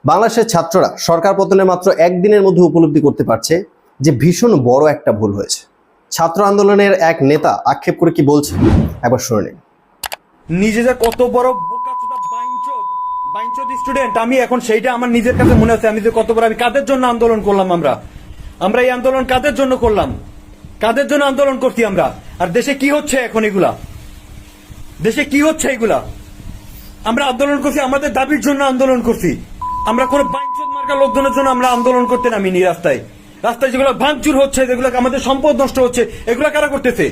বাংলাদেশের ছাত্ররা সরকার পতনের মাত্র একদিনের মধ্যে উপলব্ধি করতে পারছে যে ভীষণ বড় একটা ভুল হয়েছে। ছাত্র আন্দোলনের এক নেতা আক্ষেপ করে কি বলছে একবার শুনে নিন। নিজে যে কত বড় বোকাচোদা বাইঞ্চোদ স্টুডেন্ট, আমি এখন সেইটা আমার নিজের কাছে মনে হচ্ছে। আমি যে কত বড়, আমি কাদের জন্য আন্দোলন করলাম, আমরা এই আন্দোলন কাদের জন্য করলাম, কাদের জন্য আন্দোলন করছি আমরা। আর দেশে কি হচ্ছে এখন, দেশে কি হচ্ছে এগুলা। আমরা আন্দোলন করছি, আমাদের দাবির জন্য আন্দোলন করছি। আমরা কোন বাইঞ্চোদ মার্কা লোকজনের জন্য আমরা আন্দোলন করতে নামিনি। রাস্তায় যেগুলো ভাঙচুর হচ্ছে, যেগুলো আমাদের সম্পদ নষ্ট হচ্ছে, এগুলো কারা করতেছে?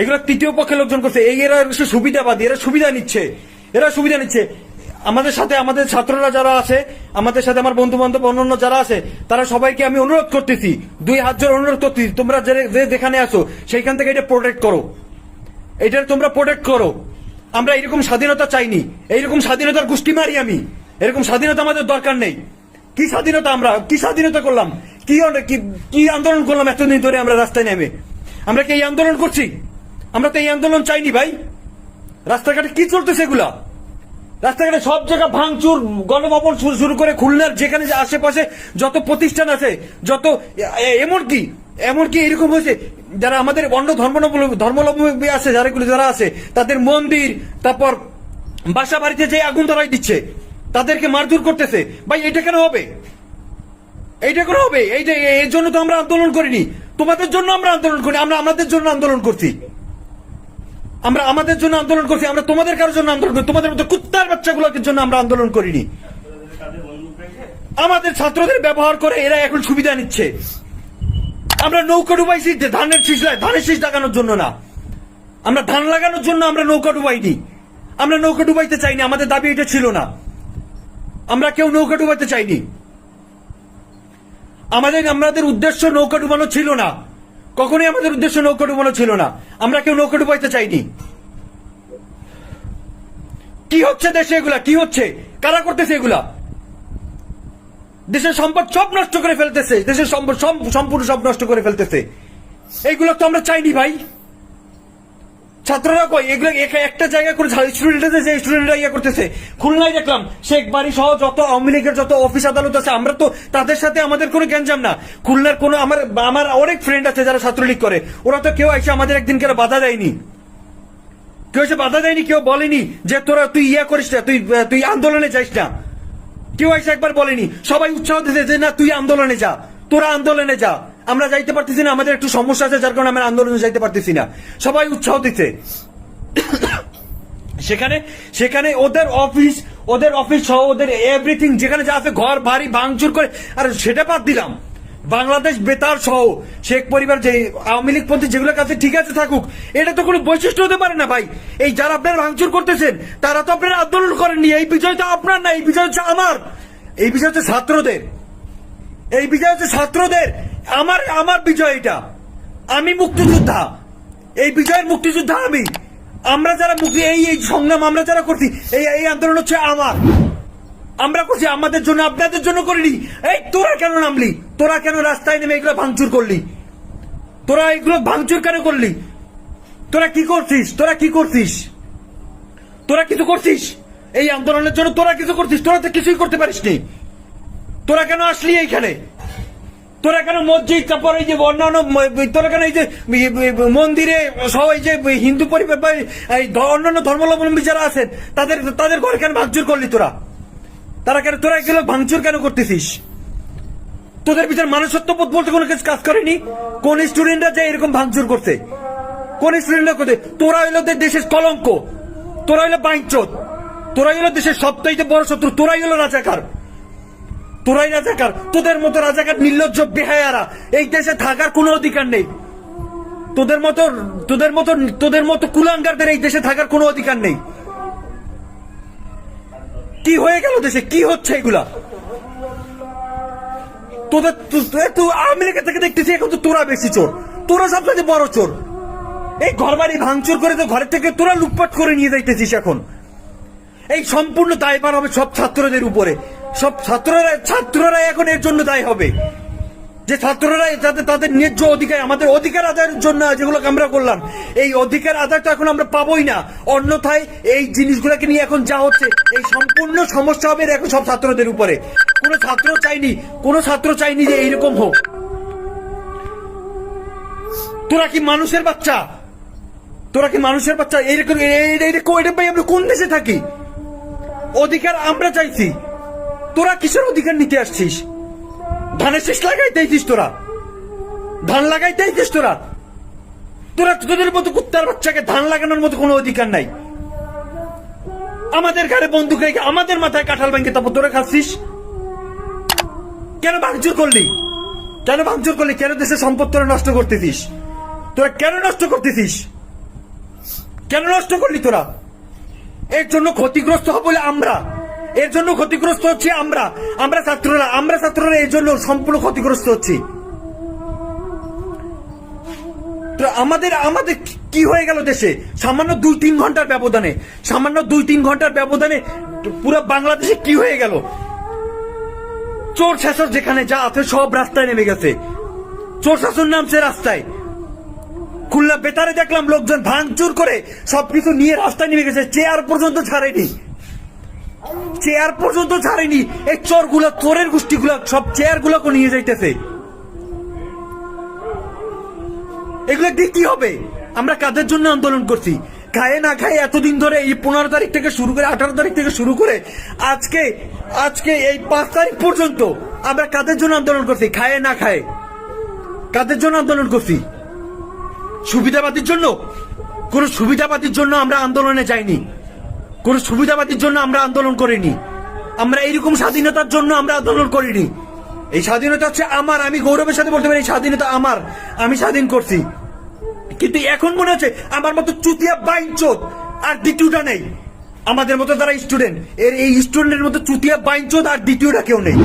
এগুলো তৃতীয় পক্ষের লোকজন করছে। এরা সুবিধাবাদী, এরা সুবিধা নিচ্ছে। আমাদের সাথে আমাদের ছাত্ররা যারা আছে, আমাদের সাথে আমার বন্ধু বান্ধব অন্যান্য যারা আছে, তারা সবাইকে আমি অনুরোধ করতেছি, 2 হাত জোড় অনুরোধ করতেছি, তোমরা যেখানে আছো সেইখান থেকে এটা প্রোটেক্ট করো, এটা তোমরা প্রোটেক্ট করো। আমরা এরকম স্বাধীনতা চাইনি, এইরকম স্বাধীনতার গোষ্ঠী মারি আমি। এরকম স্বাধীনতা আমাদের দরকার নেই। কি স্বাধীনতা, আমরা কি স্বাধীনতা করলাম, কি আন্দোলন করলাম এতদিন ধরে আমরা রাস্তায় নেমে? আমরা কি এই আন্দোলন করছি? আমরা তো এই আন্দোলন চাইনি ভাই। রাস্তাঘাটে কি চলতেছে এগুলা? রাস্তাঘাটে সব জায়গা ভাঙচুর, গণভবন শুরু করে খুলনার যেখানে আশেপাশে যত প্রতিষ্ঠান আছে, যত এমনকি এরকম হয়েছে, যারা আমাদের অন্য ধর্মাবলম্বী আছে, যারা আছে, তাদের মন্দির, তারপর বাসা বাড়িতে যে আগুন ধরাই দিচ্ছে, তাদেরকে মারধর করতেছে। ভাই এটা কেন হবে? এর জন্য তো আমরা আন্দোলন করিনি, তোমাদের জন্য আমরা আন্দোলন করি। আমরা আমাদের জন্য আন্দোলন করছি, আমরা তোমাদের কারোর জন্য আন্দোলন করি। তোমাদের মতো কুত্তার বাচ্চাগুলোর জন্য আমরা আন্দোলন করিনি। আমাদের ছাত্রদের ব্যবহার করে এরা এখন সুবিধা নিচ্ছে। আমরা নৌকা ডুবাইছি ধানের শীষ লাগানোর জন্য না, আমরা ধান লাগানোর জন্য আমরা নৌকা ডুবাইনি। আমরা নৌকা ডুবাইতে চাইনি, আমাদের দাবি এটা ছিল না। আমরা কেউ নৌকা ডুবাইতে চাইনি। আমাদের উদ্দেশ্য নৌকা ডুবানো ছিল না, কখনোই আমাদের উদ্দেশ্য নৌকা ডুবানো ছিল না। আমরা কেউ নৌকা ডুবাইতে চাইনি। কি হচ্ছে দেশে এগুলা? কি হচ্ছে? কারা করতেছে এগুলা? দেশের সম্পদ সব নষ্ট করে ফেলতেছে, দেশের সম্পদ সম্পূর্ণ সব নষ্ট করে ফেলতেছে। এইগুলো তো আমরা চাইনি ভাই। ছাত্ররা কই এগুলো? একটা জায়গা করে স্টুডেন্টরা ইয়ে করতেছে। খুলনায় দেখলাম শেখ বাড়ি সহ যত আওয়ামী লীগের যত অফিস আদালত আছে, আমরা তো তাদের সাথে আমাদের কোনো গ্যাঞ্জাম না। খুলনার কোনো আমার অনেক ফ্রেন্ড আছে যারা ছাত্রলীগ করে, ওরা তো কেউ এসে আমাদের একদিন কেউ বাধা দেয়নি, কেউ বলেনি যে তুই ইয়া করিস না, তুই আন্দোলনে যাইস না। কেউ এসে একবার বলেনি। সবাই উৎসাহ দিতে যে না তুই আন্দোলনে যা, তোরা আন্দোলনে যা। আমরা যাইতে পারতেছি না, আমাদের একটু সমস্যা আছে, যার কারণে আমরা আন্দোলনে যাইতে পারতেছি না। সবাই উৎসাহ দিচ্ছে। সেখানে ওদের অফিস সহ ওদের এভরিথিং যেখানে যা আছে, ঘর বাড়ি ভাঙচুর করে। আর সেটা বাদ দিলাম, বাংলাদেশ বেতার সহ শেখ পরিবার যে আওয়ামী লীগ পন্থী যেগুলোর কাছে ঠিক আছে থাকুক, এটা তো কোনো বৈশিষ্ট্য হতে পারে না ভাই। এই যারা আপনারা ভাঙচুর করতেছেন, তারা তো আপনারা আন্দোলন করেননি। এই বিজয় তো আপনার না, এই বিজয় হচ্ছে আমার, এই বিজয় হচ্ছে ছাত্রদের, আমার বিজয় এটা। আমি মুক্তিযোদ্ধা, এই বিজয়ের মুক্তিযোদ্ধা আমি। আমরা যারা এই সংগ্রাম আমরা যারা করছি, এই আন্দোলন হচ্ছে আমার, আমরা করছি আমাদের জন্য, আপনাদের জন্য করিনি। এই তোরা কেন নামলি? তোরা কেন রাস্তায় নেমে এগুলো ভাঙচুর করলি? তোরা এগুলো ভাঙচুর কেন করলি? তোরা কি করছিস এই আন্দোলনের জন্য? তোরা কিছু করছিস? তোরা তো কিছুই করতে পারিস নি। তোরা কেন আসলি এইখানে? তোরা কেন মসজিদ, তারপর এই যে অন্যান্য, তোরা কেন এই যে মন্দিরে সহ এই যে হিন্দু পরিবার বা অন্যান্য ধর্মাবলম্বী যারা আছেন, তাদের ঘর কেন ভাঙচুর করলি? তোরা এগুলো ভাঙচুর কেন করতেছিস? তোদের ভিতরে মানুষত্ববোধ বলতে কোনো কাজ করেনি? কোন স্টুডেন্টরা যে এরকম ভাঙচুর করতে? কোন স্টুডেন্টরা করতে? তোরা হইলো দেশের কলঙ্ক, তোরা হইলো বাইঞ্চোদ, তোরা হইলো দেশের সবচাইতে বড় শত্রু, তোরাই হলো রাজাকার। তোদের মতো রাজাকার নির্লজ্জ বেহায়ারা এই দেশে থাকার কোনো অধিকার নেই। তোদের মতো কুলাঙ্গারদের এই দেশে থাকার কোনো অধিকার নেই। কি হয়ে গেল দেশে? কি হচ্ছে এগুলা? তুই আওয়ামী লীগের থেকে দেখতেছি এখন তো তোরা বেশি চোর, তোরা সবচেয়ে বড় চোর। এই ঘর বাড়ি ভাঙচুর করে তো ঘরের থেকে তোরা লুটপাট করে নিয়ে যাইতেছিস। এখন এই সম্পূর্ণ দায়ভার হবে সব ছাত্রদের উপরে। সব ছাত্ররা এখন এর জন্য দায়ী হবে। যে ছাত্ররা যাতে তাদের ন্যায্য অধিকার, আমাদের অধিকার আদায়ের জন্য যেগুলো আমরা করলাম, এই অধিকার আদায় তো এখন আমরা পাবোই না। অন্যথায় এই জিনিসগুলোকে নিয়ে এখন যা হচ্ছে, এই সম্পূর্ণ সমস্যা হবে এখন সব ছাত্রদের উপরে। কোনো ছাত্র চাইনি যে এইরকম হোক। তোরা কি মানুষের বাচ্চা? এইরকম এটা ভাই আমরা কোন দেশে থাকি? অধিকার আমরা চাইছি, তোরা কিসের অধিকার নিতে আসছিস? ধানের শেষ লাগাইতেছিস তোরা, ধান লাগাইতেছিস তোদের মতো কুত্তার বাচ্চাকে ধান লাগানোর মতো কোনো অধিকার নাই। আমাদের ঘরে বন্দুক রেখে আমাদের মাথায় কাঁঠাল ভেঙে তারপর তোরা খাচ্ছিস। কেন ভাঙচুর করলি? কেন দেশের সম্পদ তোরা নষ্ট করতেছিস? কেন নষ্ট করলি তোরা? এর জন্য ক্ষতিগ্রস্ত হবো বলে আমরা ছাত্ররা এর জন্য সম্পূর্ণ ক্ষতিগ্রস্ত হচ্ছি। তো আমাদের কি হয়ে গেল দেশে? সামান্য 2-3 ঘন্টার ব্যবধানে পুরো বাংলাদেশে কি হয়ে গেল? চোর শাসক যেখানে যা আছে সব রাস্তায় নেমে গেছে। চোর শাসন নামছে রাস্তায়। খুলনা বেতারে দেখলাম লোকজন ভাঙচুর করে সবকিছু নিয়ে রাস্তায় নেমে গেছে। চেয়ার পর্যন্ত ছাড়েনি। এই চোরের গোষ্ঠীগুলা সব চেয়ার গুলাকে নিয়ে যাইতেছে। এগুলো দিয়ে কি হবে? আমরা কাদের জন্য আন্দোলন করছি? খায় না খায় এতদিন ধরে, এই 15 তারিখ থেকে শুরু করে 18 তারিখ থেকে শুরু করে আজকে এই 5 তারিখ পর্যন্ত আমরা কাদের জন্য আন্দোলন করছি? খায় না খায় কাদের জন্য আন্দোলন করছি? সুবিধাবাদীর জন্য? কোন সুবিধাবাদীর জন্য আমরা আন্দোলনে যাইনি। কোন সুবিধাবাদীর জন্য আমরা আন্দোলন করিনি। আমরা এইরকম স্বাধীনতার জন্য আমরা আন্দোলন করিনি। এই স্বাধীনতা হচ্ছে আমার। আমি গৌরবের সাথে বলতে পারি এই স্বাধীনতা আমার, আমি স্বাধীন করছি। কিন্তু এখন মনে হচ্ছে আমার মতো চুতিয়া বাইঞ্চোদ আর দ্বিতীয়টা নেই। আমাদের মতো যারা স্টুডেন্ট, এই স্টুডেন্টের মতো চুতিয়া বাইঞ্চোদ আর দ্বিতীয়টা কেউ নেই।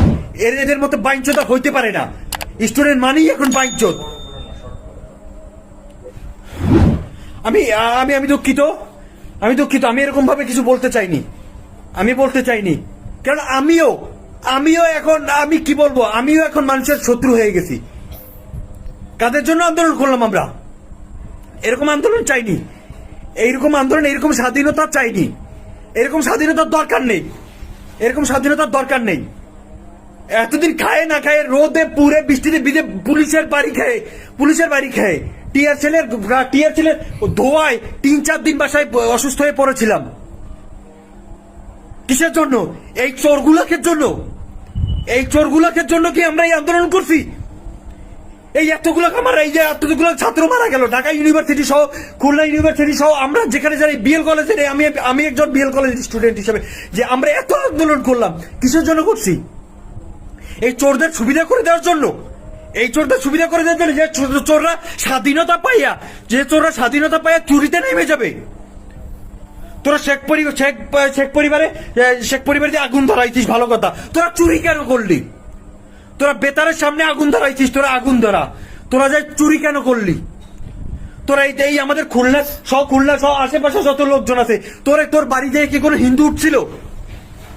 এদের মতো বাইঞ্চোদ আর হইতে পারে না। স্টুডেন্ট মানেই এখন বাইঞ্চোদ। আমি দুঃখিত। আমি এরকম ভাবে কিছু বলতে চাইনি। কারণ আমিও এখন, আমি কি বলবো, আমিও এখন মানুষের শত্রু হয়ে গেছি। কাদের জন্য আন্দোলন করলাম আমরা? এরকম আন্দোলন চাইনি। এরকম স্বাধীনতা চাইনি। এরকম স্বাধীনতার দরকার নেই। এতদিন খায় না খায়, রোদে পুড়ে বৃষ্টিতে ভিজে পুলিশের বাড়ি খায়, টিয়ার ছেলের ধোয়ায় 3-4 দিন বাসায় অসুস্থ হয়ে পড়েছিলাম। কিসের জন্য? এই চোরগুলাকের জন্য কি আমরা এই আন্দোলন করছি? এই এতগুলো ছাত্র মারা গেল, ঢাকা ইউনিভার্সিটি সহ, খুলনা ইউনিভার্সিটি সহ, আমরা যেখানে যাই, বিএল কলেজের, আমি একজন বিএল কলেজের স্টুডেন্ট হিসেবে, যে আমরা এত আন্দোলন করলাম কিসের জন্য করছি? এই চোরদের সুবিধা করে দেওয়ার জন্য। যে চোররা স্বাধীনতা পাইয়া চুরিতে নেমে যাবে। তোরা শেখ পরিবারে যে আগুন ধরাইছিস, ভালো কথা। তোরা চুরি কেন করলি? তোরা বেতারের সামনে আগুন ধরাইছিস, তোরা যাই চুরি কেন করলি? তোরা এই আমাদের খুলনা সহ আশেপাশে যত লোকজন আছে, তোর বাড়ি দিয়ে কি কোনো হিন্দু উঠছিল?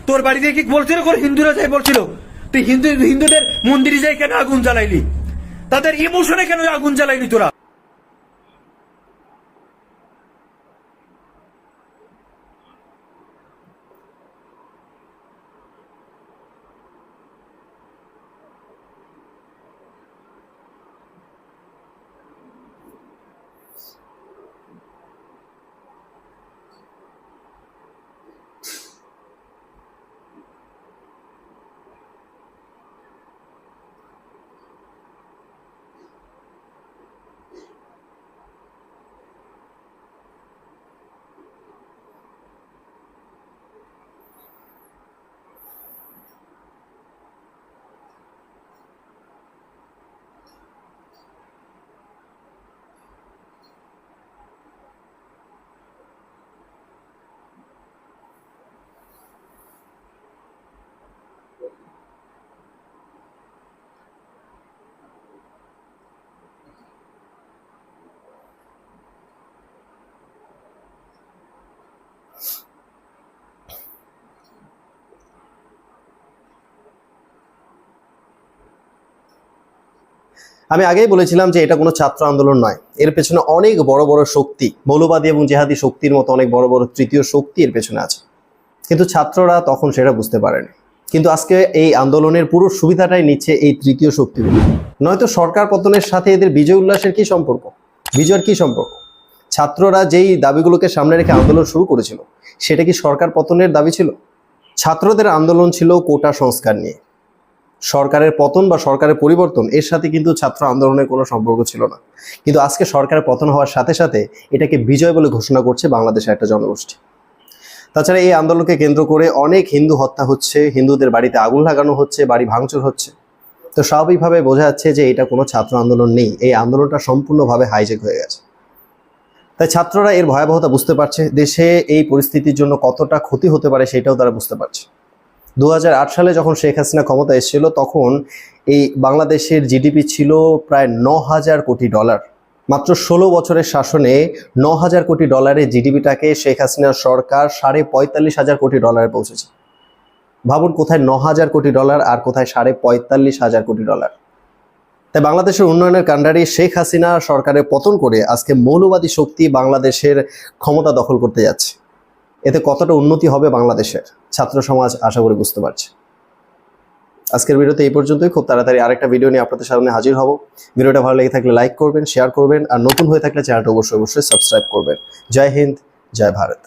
তোর বাড়ি দিয়ে কি বলছিল কোনো হিন্দুরা যাই বলছিল? তুই হিন্দুদের মন্দিরে যাই কেন আগুন জ্বালাইলি? তাদের ইমোশনে কেন আগুন জ্বালাইলি তোরা? আমি আগেই বলেছিলাম যে এটা কোনো ছাত্র আন্দোলন নয়, এর পেছনে অনেক বড় বড় শক্তি, মৌলবাদী এবং জেহাদি শক্তির মতো অনেক বড় বড় তৃতীয় শক্তি এর পেছনে আছে, কিন্তু ছাত্ররা তখন সেটা বুঝতে পারেনি। কিন্তু আজকে এই আন্দোলনের পুরো সুবিধাটাই নিচ্ছে এই তৃতীয় শক্তিগুলো। নয়তো সরকার পতনের সাথে এদের বিজয় উল্লাসের কি সম্পর্ক, বিজয়ের কি সম্পর্ক? ছাত্ররা যেই দাবিগুলোকে সামনে রেখে আন্দোলন শুরু করেছিল সেটা কি সরকার পতনের দাবি ছিল? ছাত্রদের আন্দোলন ছিল কোটা সংস্কার নিয়ে। সরকারের পতন বা সরকারের পরিবর্তন এর সাথে কিন্তু ছাত্র আন্দোলনের কোনো সম্পর্ক ছিল না। কিন্তু আজকে সরকারের পতন হওয়ার সাথে সাথে এটাকে বিজয় বলে ঘোষণা করছে বাংলাদেশের একটা জনগোষ্ঠী। তাছাড়া এই আন্দোলনকে কেন্দ্র করে অনেক হিন্দু হত্যা হচ্ছে, হিন্দুদের বাড়িতে আগুন লাগানো হচ্ছে, বাড়ি ভাঙচুর হচ্ছে। তো স্বাভাবিকভাবে বোঝা যাচ্ছে যে এটা কোনো ছাত্র আন্দোলন নেই, এই আন্দোলনটা সম্পূর্ণভাবে হাইজ্যাক হয়ে গেছে। তাই ছাত্ররা এর ভয়াবহতা বুঝতে পারছে, দেশে এই পরিস্থিতির জন্য কতটা ক্ষতি হতে পারে সেটাও তারা বুঝতে পারছে। 2008 সালে যখন শেখ হাসিনা ক্ষমতা এসেছিল তখন এই বাংলাদেশের জিডিপি ছিল প্রায় 9,000 কোটি ডলার। মাত্র 16 বছরের শাসনে 9,000 কোটি ডলারের জিডিপিটাকে শেখ হাসিনার সরকার 45,500 কোটি ডলারে পৌঁছেছে। ভাবুন কোথায় 9,000 কোটি ডলার আর কোথায় 45,500 কোটি ডলার। তাই বাংলাদেশের উন্নয়নের কাণ্ডারি শেখ হাসিনা সরকারের পতন করে আজকে মৌলবাদী শক্তি বাংলাদেশের ক্ষমতা দখল করতে যাচ্ছে। এতে কতটা উন্নতি হবে বাংলাদেশের, ছাত্র সমাজ আশা করি বুঝতে পারছে। আজকের ভিডিওতে এই পর্যন্তই। খুব তাড়াতাড়ি আরেকটা ভিডিও নিয়ে আপনাদের সামনে হাজির হব। ভিডিওটা ভালো লেগে থাকলে লাইক করবেন, শেয়ার করবেন, আর নতুন হয়ে থাকলে চ্যানেলটা অবশ্যই সাবস্ক্রাইব করবেন। জয় হিন্দ, জয় ভারত।